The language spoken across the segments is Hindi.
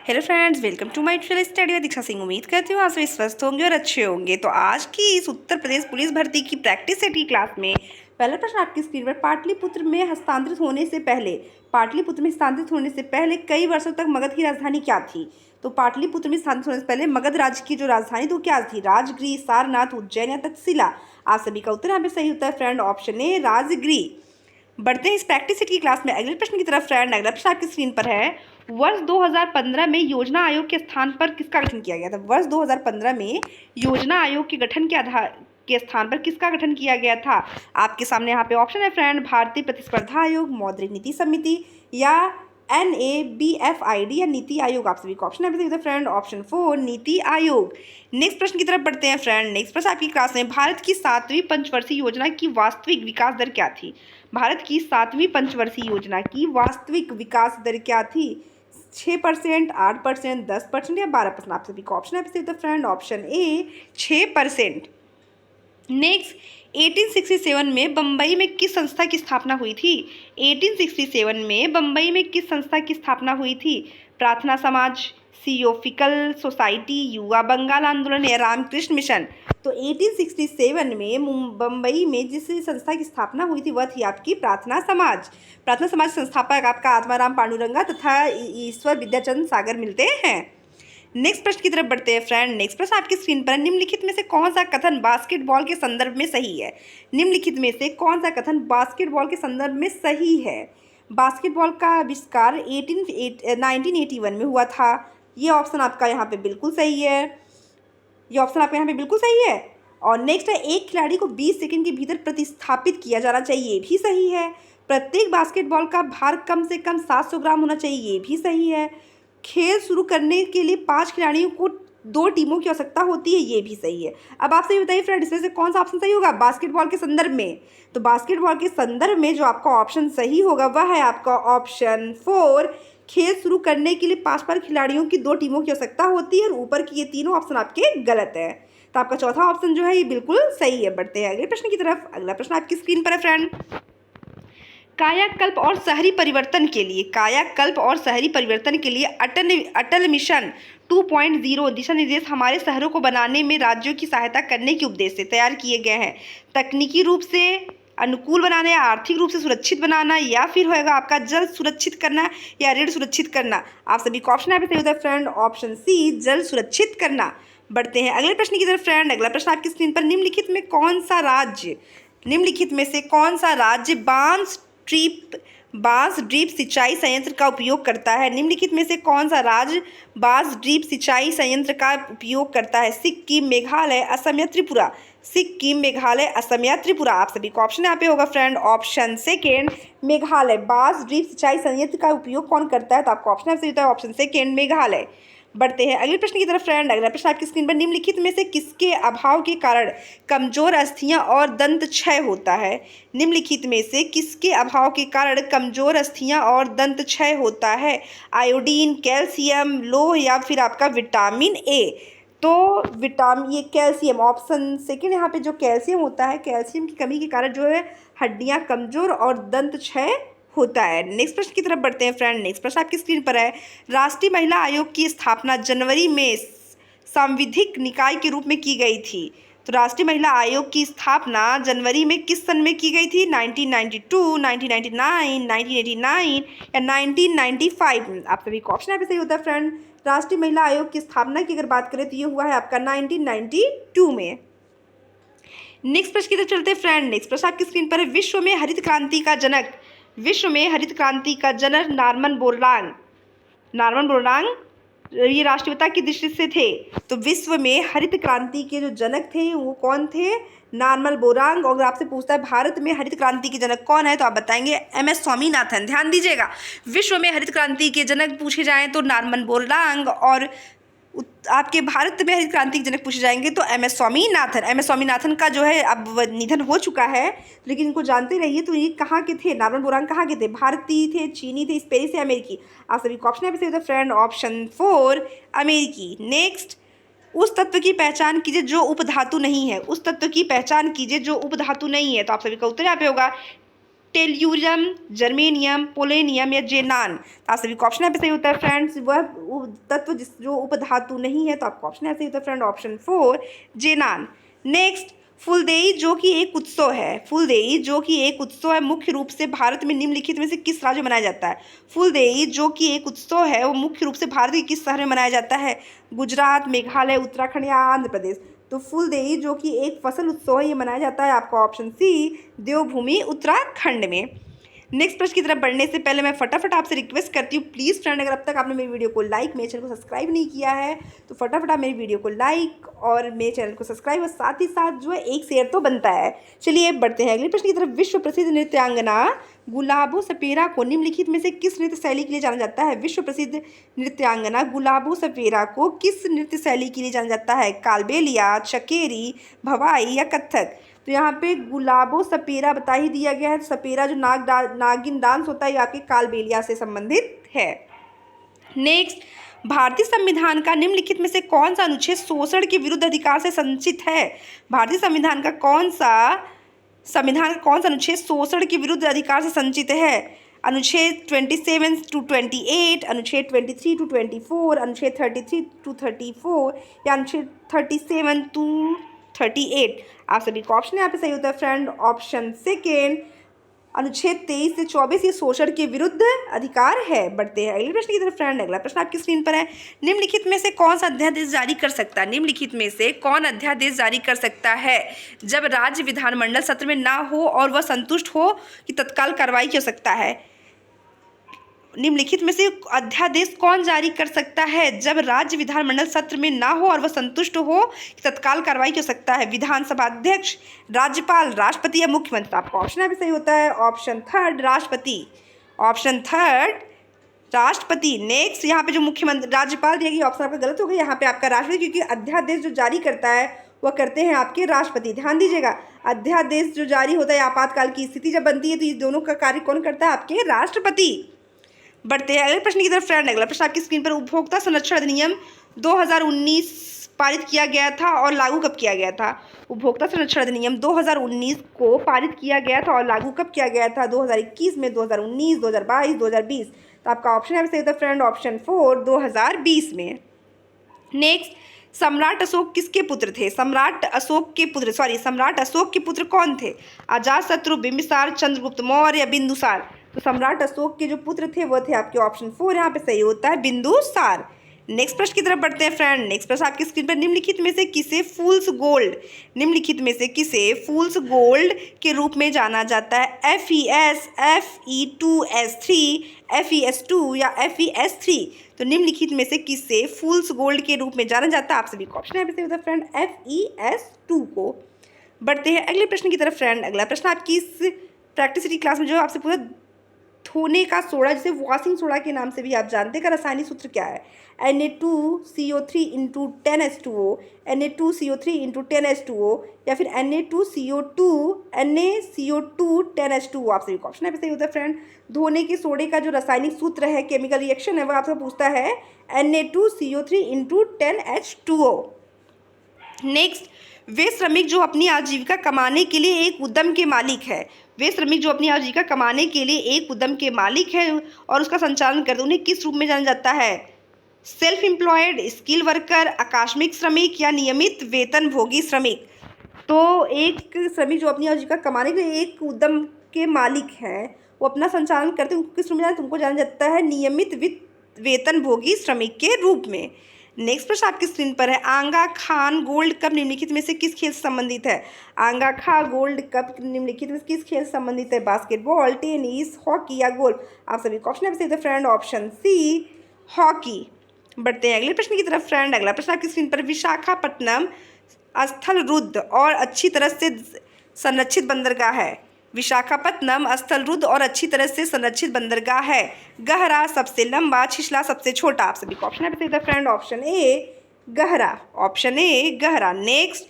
Hello friends, welcome to my channel study with Diksha Singh. उम्मीद करती हूँ आप सभी स्वस्थ होंगे और अच्छे होंगे। तो आज की इस उत्तर प्रदेश पुलिस भर्ती की प्रैक्टिस सेट की क्लास में पहला प्रश्न आपकी स्क्रीन पर, पाटलिपुत्र में हस्तांतरित होने से पहले कई वर्षों तक मगध की राजधानी क्या थी? तो पाटलिपुत्र में स्थानांतरित होने से पहले मगध राज्य की जो राजधानी थी वो क्या थी? राजगृह, सारनाथ, उज्जैन या तक्षशिला? आप सभी का उत्तर यहाँ पे सही होता है फ्रेंड, ऑप्शन ए राजगृह। बढ़ते हैं इस प्रैक्टिस सेट की क्लास में अगले प्रश्न की तरफ फ्रेंड। अगला प्रश्न आपकी स्क्रीन पर है, वर्ष 2015 में योजना आयोग के स्थान पर किसका गठन किया गया था? वर्ष 2015 में योजना आयोग के गठन के आधार के स्थान पर किसका गठन किया गया था? आपके सामने यहाँ पे ऑप्शन है फ्रेंड, भारतीय प्रतिस्पर्धा आयोग, मौद्रिक नीति समिति या NABFID या नीति आयोग। आप सभी का ऑप्शन है friend, option 4 NITI Aayog. Next प्रश्न की तरफ बढ़ते हैं फ्रेंड। नेक्स्ट प्रश्न आपकी क्लास में, भारत की 7वीं पंचवर्षीय योजना की वास्तविक विकास दर क्या थी? भारत की 7वीं पंचवर्षीय योजना की वास्तविक विकास दर क्या थी? 6%, 8%, 10% या 12%? आप सभी का ऑप्शन है फ्रेंड, ऑप्शन ए 6%। नेक्स्ट, 1867 में बम्बई में किस संस्था की स्थापना हुई थी? 1867 में बम्बई में किस संस्था की स्थापना हुई थी? प्रार्थना समाज, थियोसॉफिकल सोसाइटी, युवा बंगाल आंदोलन या रामकृष्ण मिशन? तो 1867 में बम्बई में जिस संस्था की स्थापना हुई थी वह थी आपकी प्रार्थना समाज। प्रार्थना समाज संस्थापक आपका आत्माराम पांडुरंगा तथा ईश्वर विद्याचंद्र सागर मिलते हैं। नेक्स्ट प्रश्न की तरफ बढ़ते हैं फ्रेंड। नेक्स्ट प्रश्न आपकी स्क्रीन पर, निम्नलिखित में से कौन सा कथन बास्केटबॉल के संदर्भ में सही है? निम्नलिखित में से कौन सा कथन बास्केटबॉल के संदर्भ में सही है? बास्केटबॉल का आविष्कार 1981 में हुआ था। ये ऑप्शन आपका यहाँ पे बिल्कुल सही है। ये ऑप्शन आपका यहाँ पे बिल्कुल सही है। और नेक्स्ट है, एक खिलाड़ी को 20 सेकंड के भीतर प्रतिस्थापित किया जाना चाहिए, ये भी सही है। प्रत्येक बास्केटबॉल का भार कम से कम 700 ग्राम होना चाहिए, ये भी सही है। खेल शुरू करने के लिए 5 खिलाड़ियों को 2 टीमों की आवश्यकता होती है, ये भी सही है। अब आपसे बताइए फ्रेंड, इसमें से कौन सा ऑप्शन सही होगा बास्केटबॉल के संदर्भ में? तो बास्केटबॉल के संदर्भ में जो आपका ऑप्शन सही होगा वह है आपका ऑप्शन 4। खेल शुरू करने के लिए 5 खिलाड़ियों की 2 टीमों की आवश्यकता होती है और ऊपर की ये तीनों ऑप्शन आपके गलत है। तो आपका चौथा ऑप्शन जो है ये बिल्कुल सही है। बढ़ते हैं अगले प्रश्न की तरफ। अगला प्रश्न आपकी स्क्रीन पर है फ्रेंड, कायाकल्प और शहरी परिवर्तन के लिए अटल मिशन 2.0 दिशा निर्देश हमारे शहरों को बनाने में राज्यों की सहायता करने के उद्देश्य से तैयार किए गए हैं। तकनीकी रूप से अनुकूल बनाना या आर्थिक रूप से सुरक्षित बनाना या फिर होगा आपका जल सुरक्षित करना या ऋण सुरक्षित करना? आप सभी का ऑप्शन यहाँ पे सही होता है फ्रेंड, ऑप्शन सी जल सुरक्षित करना। बढ़ते हैं अगले प्रश्न की तरफ फ्रेंड। अगला प्रश्न आपकी स्क्रीन पर, निम्नलिखित में से कौन सा राज्य बांस ड्रिप सिंचाई संयंत्र का उपयोग करता है? निम्नलिखित में से कौन सा राज्य बांस ड्रिप सिंचाई संयंत्र का उपयोग करता है? सिक्किम, मेघालय, असम या त्रिपुरा? सिक्किम, मेघालय, असम या त्रिपुरा? आप सभी का ऑप्शन यहाँ पे होगा फ्रेंड, ऑप्शन सेकेंड मेघालय। बांस ड्रिप सिंचाई संयंत्र का उपयोग कौन करता है? तो आपका ऑप्शन यहाँ होता है ऑप्शन सेकेंड मेघालय। बढ़ते हैं अगले प्रश्न की तरफ फ्रेंड। अगला प्रश्न आपकी स्क्रीन पर, निम्नलिखित में से किसके अभाव के कारण कमजोर अस्थियां और दंत क्षय होता है? निम्नलिखित में से किसके अभाव के कारण कमजोर अस्थियां और दंत क्षय होता है? आयोडीन, कैल्शियम, लोह या फिर आपका विटामिन ए? तो ये कैल्शियम, ऑप्शन सेकेंड यहाँ पे जो कैल्शियम होता है, कैल्शियम की कमी के कारण जो है हड्डियाँ कमजोर और दंत क्षय होता है। नेक्स्ट प्रश्न की तरफ बढ़ते हैं फ्रेंड। नेक्स्ट प्रश्न आपकी स्क्रीन पर है, राष्ट्रीय महिला आयोग की स्थापना जनवरी में सांविधिक निकाय के रूप में की गई थी। तो राष्ट्रीय महिला आयोग की स्थापना जनवरी में किस सन में की गई थी? 1992, 1999, 1989 या 1995? आप सभी का ऑप्शन यहाँ पे सही होता है फ्रेंड। राष्ट्रीय महिला आयोग की स्थापना की अगर बात करें तो ये हुआ है आपका 1992 में। नेक्स्ट प्रश्न की तरफ चलते हैं फ्रेंड। नेक्स्ट प्रश्न आपकी स्क्रीन पर है, विश्व में हरित क्रांति का जनक नॉर्मन बोरलाग ये राष्ट्रपिता की दृष्टि से थे। तो विश्व में हरित क्रांति के जो जनक थे वो कौन थे? Norman Borlaug. और आपसे पूछता है भारत में हरित क्रांति के जनक कौन है, तो आप बताएंगे MS स्वामीनाथन। ध्यान दीजिएगा, विश्व में हरित क्रांति के जनक पूछे जाएं तो नॉर्मन बोरलाग, और आपके भारत में हरित क्रांति के जनक पूछे जाएंगे तो MS स्वामीनाथन का जो है अब निधन हो चुका है, लेकिन इनको जानते रहिए। तो ये कहाँ के थे? नॉर्मन बोरलाग कहाँ के थे? भारतीय थे, चीनी थे, स्पेनिश या अमेरिकी? आप सभी को ऑप्शन यहाँ पे होता है फ्रेंड, ऑप्शन 4 अमेरिकी। नेक्स्ट, उस तत्व की पहचान कीजिए जो उपधातु नहीं है। तो आप सभी का उत्तर यहाँ पे होगा टेल्यूरियम, जर्मेनियम, पोलेनियम या जेनान। तो आप सभी का ऑप्शन यहाँ पे सही होता है फ्रेंड्स। वह तत्व जो उपधातु नहीं है, तो आपका ऑप्शन यहाँ सही होता है फ्रेंड, ऑप्शन 4 जेनान। नेक्स्ट, फुलदेई जो कि एक उत्सव है, फुलदेई जो कि एक उत्सव है मुख्य रूप से भारत में निम्नलिखित में से किस राज्य में मनाया जाता है। फुलदेई जो कि एक उत्सव है वो मुख्य रूप से भारत के किस शहर में मनाया जाता है। गुजरात, मेघालय, उत्तराखंड या आंध्र प्रदेश। तो फुलदेई जो कि एक फसल उत्सव है, ये मनाया जाता है आपका ऑप्शन सी देवभूमि उत्तराखंड में। नेक्स्ट प्रश्न की तरफ बढ़ने से पहले मैं फटाफट आपसे रिक्वेस्ट करती हूँ, प्लीज़ फ्रेंड, अगर अब तक आपने मेरी वीडियो को लाइक, मेरे चैनल को सब्सक्राइब नहीं किया है तो फटाफट आप मेरी वीडियो को लाइक और मेरे चैनल को सब्सक्राइब और साथ ही साथ जो है एक शेयर तो बनता है। चलिए बढ़ते हैं अगले प्रश्न की तरफ। विश्व प्रसिद्ध नृत्यांगना गुलाबो सपेरा को निम्नलिखित में से किस नृत्य शैली के लिए जाना जाता है। विश्व प्रसिद्ध नृत्यांगना गुलाबो सपेरा को किस नृत्य शैली के लिए जाना जाता है। कालबेलिया, चकेरी, भवाई या कथक। तो यहाँ पे गुलाबो सपेरा बता ही दिया गया है। सपेरा जो नागिन डांस होता है, ये आपके कालबेलिया से संबंधित है। नेक्स्ट, भारतीय संविधान का निम्नलिखित में से कौन सा अनुच्छेद शोषण के विरुद्ध अधिकार से संचित है। भारतीय संविधान का कौन सा अनुच्छेद शोषण के विरुद्ध अधिकार से संचित है। अनुच्छेद 27 to 28, अनुच्छेद 23 to 24, अनुच्छेद 33 to 34 या अनुच्छेद 37 to 38। आप सभी का ऑप्शन यहाँ पे सही होता है फ्रेंड, ऑप्शन सेकेंड, अनुच्छेद 23 से 24 ये शोषण के विरुद्ध अधिकार है। बढ़ते हैं अगले प्रश्न की तरफ फ्रेंड। अगला प्रश्न आपकी स्क्रीन पर है, निम्नलिखित में से कौन सा अध्यादेश जारी कर सकता है। निम्नलिखित में से कौन अध्यादेश जारी कर सकता है जब राज्य विधानमंडल सत्र में ना हो और वह संतुष्ट हो कि तत्काल कार्रवाई हो सकता है। निम्नलिखित में से अध्यादेश कौन जारी कर सकता है जब राज्य विधानमंडल सत्र में ना हो और वह संतुष्ट हो कि तत्काल कार्रवाई हो सकता है। विधानसभा अध्यक्ष, राज्यपाल, राष्ट्रपति या मुख्यमंत्री। आपका ऑप्शन भी सही होता है, ऑप्शन थर्ड राष्ट्रपति, ऑप्शन थर्ड राष्ट्रपति। नेक्स्ट, यहाँ पे जो मुख्यमंत्री राज्यपाल दिया गया ऑप्शन आपका गलत हो गया, यहाँ पे आपका राष्ट्रपति, क्योंकि अध्यादेश जो जारी करता है वह करते हैं आपके राष्ट्रपति। ध्यान दीजिएगा, अध्यादेश जो जारी होता है आपातकाल की स्थिति जब बनती है तो ये दोनों का कार्य कौन करता है, आपके राष्ट्रपति। बढ़ते हैं अगले प्रश्न की तरफ फ्रेंड। अगला प्रश्न आपकी स्क्रीन पर, उपभोक्ता संरक्षण अधिनियम 2019 पारित किया गया था और लागू कब किया गया था। उपभोक्ता संरक्षण अधिनियम 2019 को पारित किया गया था और लागू कब किया गया था। 2021 में, 2019, 2022, 2020। तो आपका ऑप्शन है सही होता है फ्रेंड, ऑप्शन 4 2020 में। नेक्स्ट, सम्राट अशोक किसके पुत्र थे। सम्राट अशोक के पुत्र कौन थे। अजातशत्रु, बिंबिसार, चंद्रगुप्त मौर्य या बिंदुसार। तो सम्राट अशोक के जो पुत्र थे वो थे आपके ऑप्शन 4 यहाँ पे सही होता है, बिंदुसार। नेक्स्ट प्रश्न की तरफ बढ़ते हैं फ्रेंड। नेक्स्ट प्रश्न आपकी स्क्रीन पर, निम्नलिखित में से किसे फूल्स गोल्ड के रूप में जाना जाता है। FES, FE2S3, FES2 या FES3। तो निम्नलिखित में से किसे फूल्स गोल्ड के रूप में जाना जाता है। आप सभी का ऑप्शन है सही होता है फ्रेंड, FES2 को। बढ़ते हैं अगले प्रश्न की तरफ फ्रेंड। अगला प्रश्न आपकी इस प्रैक्टिसिटी क्लास में जो आपसे पूरा धोने का सोडा, जिसे वॉशिंग सोडा के नाम से भी आप जानते हैं, का रासायनिक सूत्र क्या है। Na2CO3 × 10H2O, Na2CO3 × 10H2O या फिर Na2CO2 10H2O। आप सभी का ऑप्शन है सही होता है फ्रेंड। धोने के सोडे का जो रासायनिक सूत्र है, केमिकल रिएक्शन है, वह आपसे पूछता है Na2CO3 × 10H2O। नेक्स्ट, वे श्रमिक जो अपनी आजीविका कमाने के लिए एक उद्यम के मालिक है। और उसका संचालन करते हैं, उन्हें किस रूप में जाना जाता है। सेल्फ एम्प्लॉयड, स्किल वर्कर, आकस्मिक श्रमिक या नियमित वेतनभोगी श्रमिक। तो एक श्रमिक जो अपनी आजीविका कमाने के लिए एक उद्यम के मालिक हैं, वो अपना संचालन करते हैं, उनको किस रूप में तुमको जाना जाता है, नियमित वेतनभोगी श्रमिक के रूप में। नेक्स्ट प्रश्न आपकी स्क्रीन पर है, आगा खान गोल्ड कप निम्नलिखित में से किस खेल से संबंधित है। आगा खान गोल्ड कप निम्नलिखित में किस खेल से संबंधित है। बास्केटबॉल, टेनिस, हॉकी या गोल्फ। आप सभी का ऑप्शन है फ्रेंड, ऑप्शन सी हॉकी। बढ़ते हैं अगले प्रश्न की तरफ फ्रेंड। अगला प्रश्न आपकी स्क्रीन पर, विशाखापट्टनम स्थल रुद्ध और अच्छी तरह से संरक्षित बंदरगाह है। विशाखापट्टनम स्थल रुद्ध और अच्छी तरह से संरक्षित बंदरगाह है। गहरा, सबसे लंबा, छिछला, सबसे छोटा। आप सभी का ऑप्शन है फ्रेंड, ऑप्शन ए गहरा। नेक्स्ट,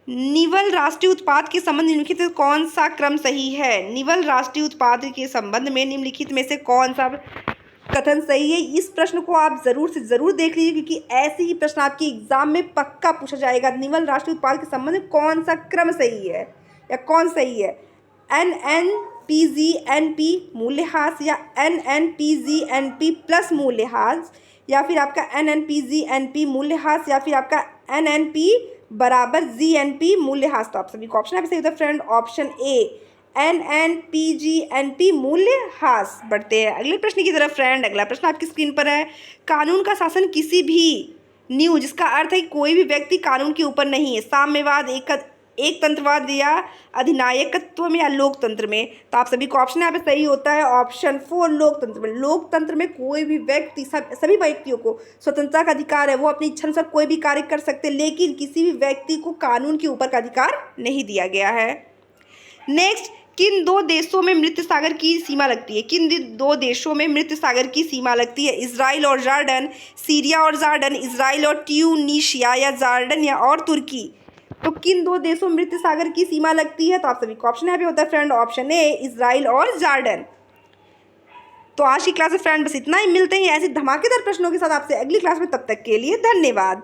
निवल राष्ट्रीय उत्पाद के संबंध निम्नलिखित में कौन सा क्रम सही है। निवल राष्ट्रीय उत्पाद के संबंध में निम्नलिखित में से कौन सा कथन सही है। इस प्रश्न को आप ज़रूर से ज़रूर देख लीजिए, क्योंकि ऐसे ही प्रश्न आपके एग्जाम में पक्का पूछा जाएगा। निवल राष्ट्रीय उत्पाद के संबंध में कौन सा क्रम सही है या कौन सही है। NN PGNP मूल्यह्रास या NNPGNP प्लस मूल्यह्रास या फिर आपका NNPGNP मूल्यह्रास या फिर आपका NNP बराबर GNP मूल्यह्रास। तो आप सभी को ऑप्शन यहाँ पे सही होता है फ्रेंड ऑप्शन ए NNPGNP मूल्यह्रास। बढ़ते हैं अगले प्रश्न की तरफ फ्रेंड। अगला प्रश्न आपकी स्क्रीन पर है, कानून का शासन किसी भी न्यू, जिसका अर्थ है कि कोई भी व्यक्ति कानून के ऊपर नहीं है, साम्यवाद, एक तंत्रवाद या अधिनायकत्व में या लोकतंत्र में। तो आप सभी को ऑप्शन यहाँ पे सही होता है ऑप्शन 4 लोकतंत्र में। लोकतंत्र में कोई भी व्यक्ति सभी व्यक्तियों को स्वतंत्रता का अधिकार है, वो अपनी इच्छा अनुसार कोई भी कार्य कर सकते हैं, लेकिन किसी भी व्यक्ति को कानून के ऊपर का अधिकार नहीं दिया गया है। नेक्स्ट, किन दो देशों में मृत सागर की सीमा लगती है? किन दो देशों में मृत सागर की सीमा लगती है? इजराइल और जॉर्डन, सीरिया और जॉर्डन, इजराइल और ट्यूनीशिया या जॉर्डन या और तुर्की। तो किन दो देशों में मृत सागर की सीमा लगती है? तो आप सभी को ऑप्शन यहाँ पे होता है फ्रेंड ऑप्शन ए इजराइल और जॉर्डन। तो आज की क्लास में फ्रेंड बस इतना ही। मिलते हैं ऐसे धमाकेदार प्रश्नों के साथ आपसे अगली क्लास में, तब तक के लिए धन्यवाद।